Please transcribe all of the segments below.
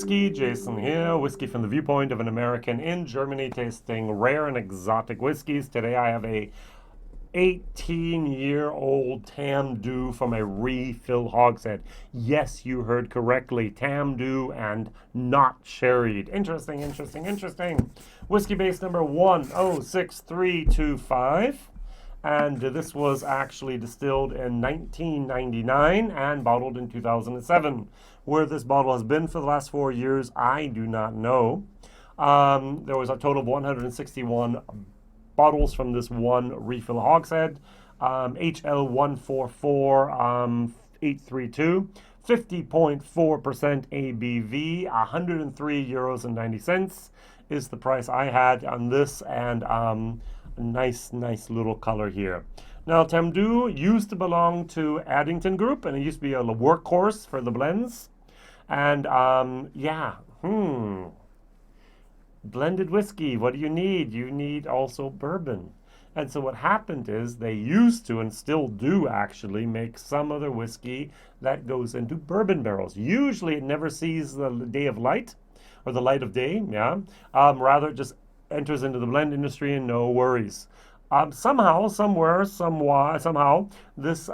WhiskyJason here, whiskey from the viewpoint of an American in Germany tasting rare and exotic whiskeys. Today I have a 18-year-old Tamdhu from a Refill Hogshead. Yes, you heard correctly, Tamdhu and not sherried. Interesting. Whiskey base number 106325. And this was actually distilled in 1999 and bottled in 2007. Where this bottle has been for the last 4 years, I do not know. There was a total of 161 bottles from this one Refill Hogshead. HL 144832, 50.4% ABV, 103 euros and 90 cents is the price I had on this, and nice little color here. Now, Tamdhu used to belong to Addington Group, and it used to be a workhorse for the blends. And blended whiskey, what do you need? You need also bourbon. And so what happened is they used to, and still do actually, make some other whiskey that goes into bourbon barrels. Usually it never sees the day of light, or the light of day, rather it just enters into the blend industry and no worries. Somehow, this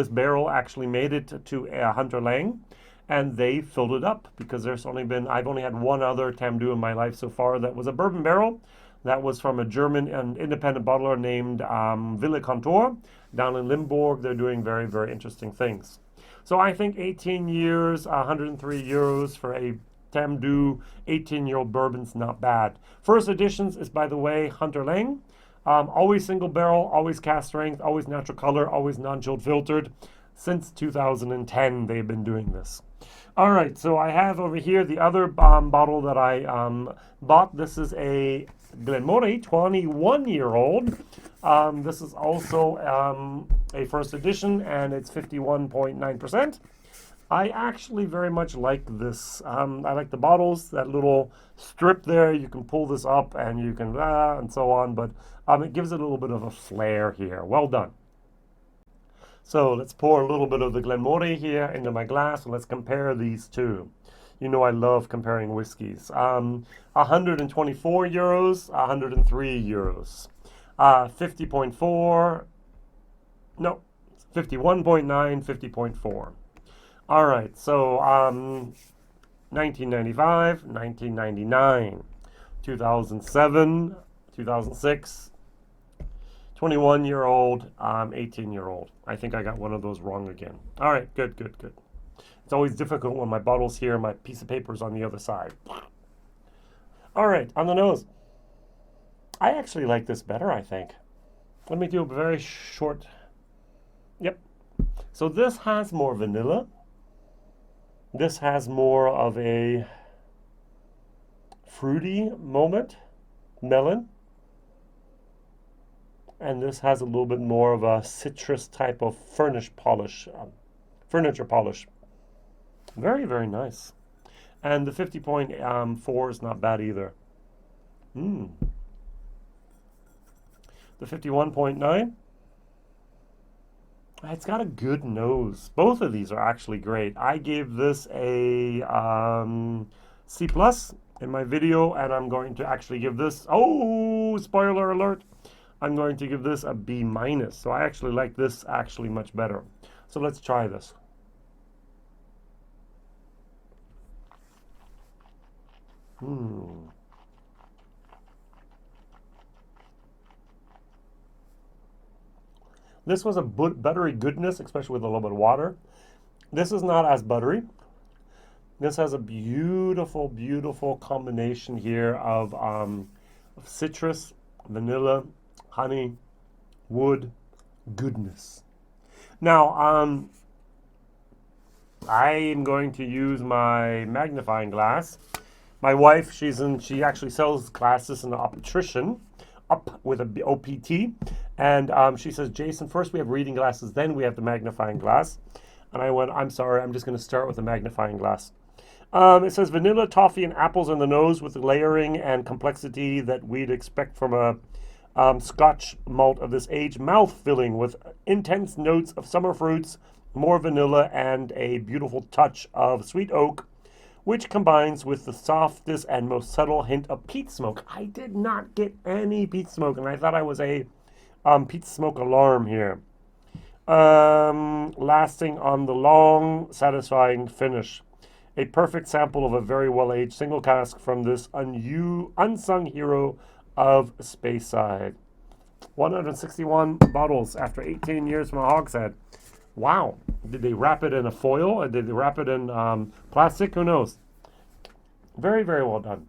barrel actually made it to Hunter Lang, and they filled it up because I've only had one other Tamdhu in my life so far that was a bourbon barrel. That was from a German and independent bottler named Wille Contour down in Limburg. They're doing very, very interesting things. So I think 18 years, 103 euros for a Tamdhu 18-year-old bourbon's not bad. First editions is, by the way, Hunter Lang. Always single barrel, always cast strength, always natural color, always non-chilled filtered. Since 2010, they've been doing this. All right, so I have over here the other bottle that I bought. This is a Glenmorangie 21-year-old. This is also a first edition, and it's 51.9%. I actually very much like this. I like the bottles, that little strip there. You can pull this up and you can, and so on, but it gives it a little bit of a flair here. Well done. So let's pour a little bit of the Glenmorangie here into my glass, and let's compare these two. You know I love comparing whiskeys. 124 euros, 103 euros. 50.4, no, 51.9, 50.4. All right, so 1995, 1999, 2007, 2006, 21-year-old, 18-year-old. I think I got one of those wrong again. All right, good. It's always difficult when my bottle's here, my piece of paper's on the other side. All right, on the nose. I actually like this better, I think. Let me do a very short. Yep. So this has more vanilla. This has more of a fruity moment, melon. And this has a little bit more of a citrus type of furniture polish. Very, very nice. And the 50.4 is not bad either. The 51.9. It's got a good nose. Both of these are actually great. I gave this a C+ in my video, and I'm going to actually give this, spoiler alert, I'm going to give this a B-. So I actually like this actually much better. So let's try this. This was a buttery goodness, especially with a little bit of water. This is not as buttery. This has a beautiful combination here of citrus, vanilla, honey, wood, goodness. Now, I am going to use my magnifying glass. My wife, she actually sells glasses in the optician, up with a OPT, and she says, Jason, first we have reading glasses, then we have the magnifying glass. And I went, I'm sorry, I'm just going to start with the magnifying glass. It says vanilla, toffee, and apples on the nose with the layering and complexity that we'd expect from a Scotch malt of this age. Mouth filling with intense notes of summer fruits, more vanilla, and a beautiful touch of sweet oak which combines with the softest and most subtle hint of peat smoke. I did not get any peat smoke, and I thought I was a peat smoke alarm here. Lasting on the long, satisfying finish. A perfect sample of a very well-aged single cask from this unsung hero of Speyside. 161 bottles after 18 years from a hogshead. Wow. Did they wrap it in a foil? Or did they wrap it in plastic? Who knows? Very, very well done.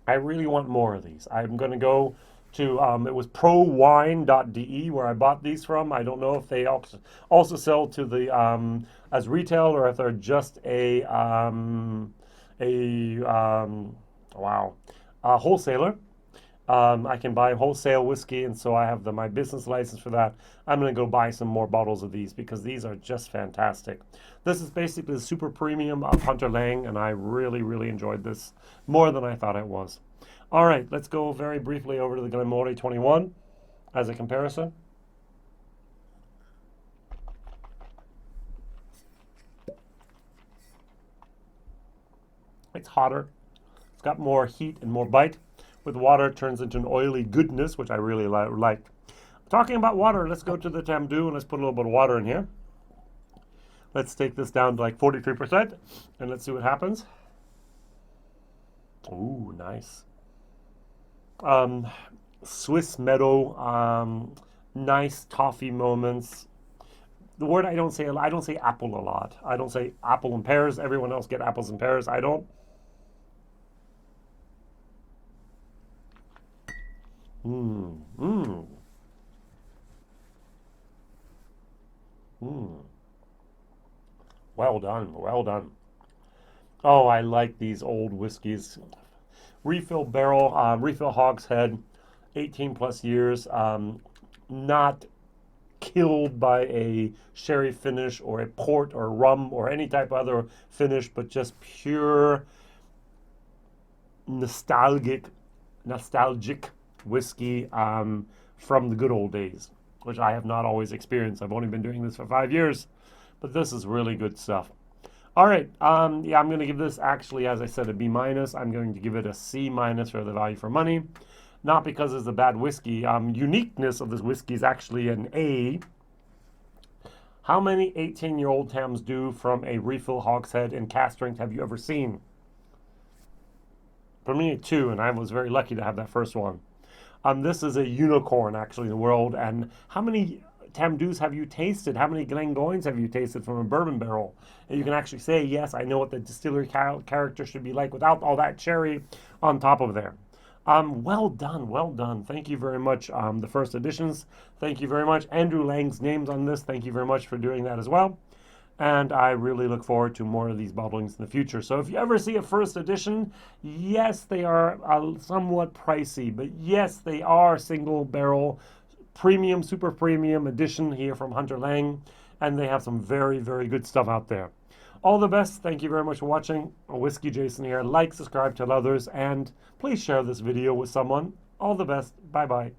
I really want more of these. I'm going to go to, it was prowine.de where I bought these from. I don't know if they also sell to the, as retail, or if they're just a wholesaler. I can buy wholesale whiskey, and so I have my business license for that. I'm going to go buy some more bottles of these because these are just fantastic. This is basically the super premium of Hunter Lang, and I really, really enjoyed this more than I thought it was. All right, let's go very briefly over to the Glenmorangie 21 as a comparison. It's hotter. It's got more heat and more bite. With water, it turns into an oily goodness, which I really like. Talking about water, let's go to the Tamdhu and let's put a little bit of water in here. Let's take this down to like 43% and let's see what happens. Ooh, nice. Swiss meadow, nice toffee moments. The word I don't say apple a lot. I don't say apple and pears. Everyone else get apples and pears. I don't. Well done, well done. Oh, I like these old whiskeys. Refill barrel, refill hogshead, 18 plus years, not killed by a sherry finish or a port or rum or any type of other finish, but just pure nostalgic whiskey from the good old days, which I have not always experienced. I've only been doing this for 5 years, but this is really good stuff. All right, yeah, I'm going to give this, actually, as I said, a B-. I'm going to give it a C- for the value for money. Not because it's a bad whiskey. Uniqueness of this whiskey is actually an A. How many 18-year-old Tamdhu from a refill hogshead in cask strength have you ever seen? For me, 2, and I was very lucky to have that first one. This is a unicorn, actually, in the world. And how many Tamdhus have you tasted? How many Glengoynes have you tasted from a bourbon barrel? And you can actually say, yes, I know what the distillery character should be like without all that cherry on top of there. Well done, well done. Thank you very much. The first editions, thank you very much. Andrew Lang's name's on this. Thank you very much for doing that as well. And I really look forward to more of these bottlings in the future. So if you ever see a first edition, yes, they are somewhat pricey, but yes, they are single barrel, premium, super premium edition here from Hunter Lang, and they have some very, very good stuff out there. All the best. Thank you very much for watching. WhiskyJason here. Like, subscribe, tell others, and please share this video with someone. All the best. Bye-bye.